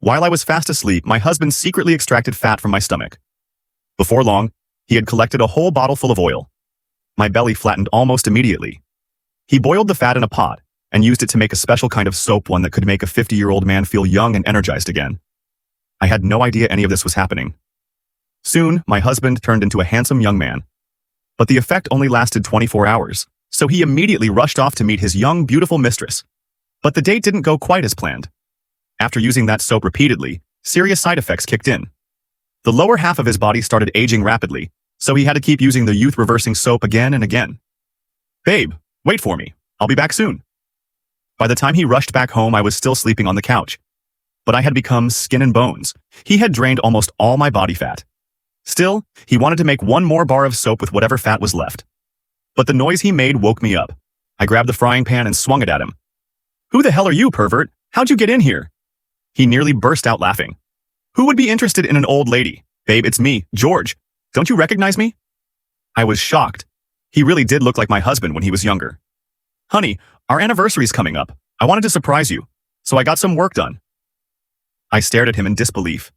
While I was fast asleep, my husband secretly extracted fat from my stomach. Before long, he had collected a whole bottle full of oil. My belly flattened almost immediately. He boiled the fat in a pot and used it to make a special kind of soap, one that could make a 50-year-old man feel young and energized again. I had no idea any of this was happening. Soon, my husband turned into a handsome young man. But the effect only lasted 24 hours, so he immediately rushed off to meet his young, beautiful mistress. But the date didn't go quite as planned. After using that soap repeatedly, serious side effects kicked in. The lower half of his body started aging rapidly, so he had to keep using the youth-reversing soap again and again. "Babe, wait for me. I'll be back soon." By the time he rushed back home, I was still sleeping on the couch. But I had become skin and bones. He had drained almost all my body fat. Still, he wanted to make one more bar of soap with whatever fat was left. But the noise he made woke me up. I grabbed the frying pan and swung it at him. "Who the hell are you, pervert? How'd you get in here?" He nearly burst out laughing. "Who would be interested in an old lady? Babe, it's me, George. Don't you recognize me?" I was shocked. He really did look like my husband when he was younger. "Honey, our anniversary's coming up. I wanted to surprise you, so I got some work done." I stared at him in disbelief.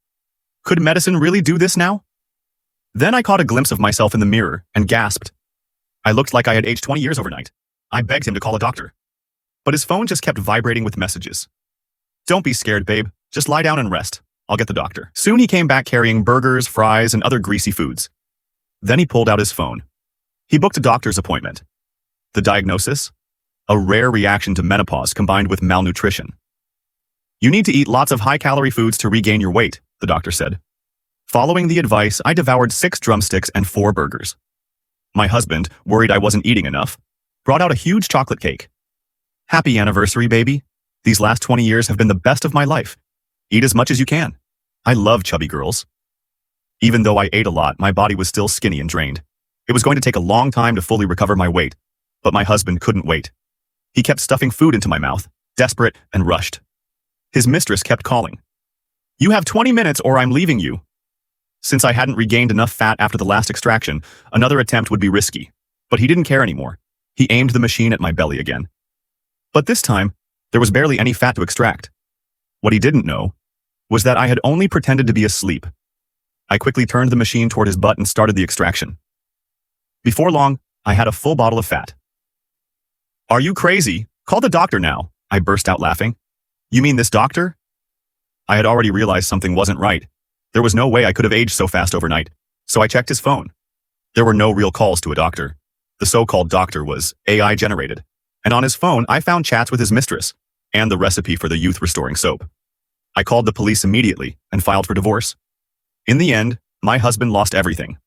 Could medicine really do this now? Then I caught a glimpse of myself in the mirror and gasped. I looked like I had aged 20 years overnight. I begged him to call a doctor. But his phone just kept vibrating with messages. "Don't be scared, babe. Just lie down and rest. I'll get the doctor." Soon he came back carrying burgers, fries, and other greasy foods. Then he pulled out his phone. He booked a doctor's appointment. The diagnosis? A rare reaction to menopause combined with malnutrition. "You need to eat lots of high-calorie foods to regain your weight," the doctor said. Following the advice, I devoured 6 drumsticks and 4 burgers. My husband, worried I wasn't eating enough, brought out a huge chocolate cake. "Happy anniversary, baby. These last 20 years have been the best of my life. Eat as much as you can. I love chubby girls." Even though I ate a lot, my body was still skinny and drained. It was going to take a long time to fully recover my weight, but my husband couldn't wait. He kept stuffing food into my mouth, desperate and rushed. His mistress kept calling. "You have 20 minutes or I'm leaving you." Since I hadn't regained enough fat after the last extraction, another attempt would be risky. But he didn't care anymore. He aimed the machine at my belly again. But this time, there was barely any fat to extract. What he didn't know was that I had only pretended to be asleep. I quickly turned the machine toward his butt and started the extraction. Before long, I had a full bottle of fat. "Are you crazy? Call the doctor now," I burst out laughing. "You mean this doctor?" I had already realized something wasn't right. There was no way I could have aged so fast overnight, so I checked his phone. There were no real calls to a doctor. The so-called doctor was AI generated, and on his phone I found chats with his mistress and the recipe for the youth-restoring soap. I called the police immediately and filed for divorce. In the end, my husband lost everything.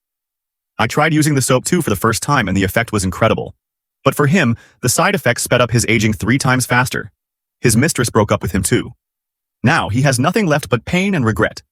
I tried using the soap too for the first time and the effect was incredible. But for him, the side effects sped up his aging 3 times faster. His mistress broke up with him too. Now he has nothing left but pain and regret.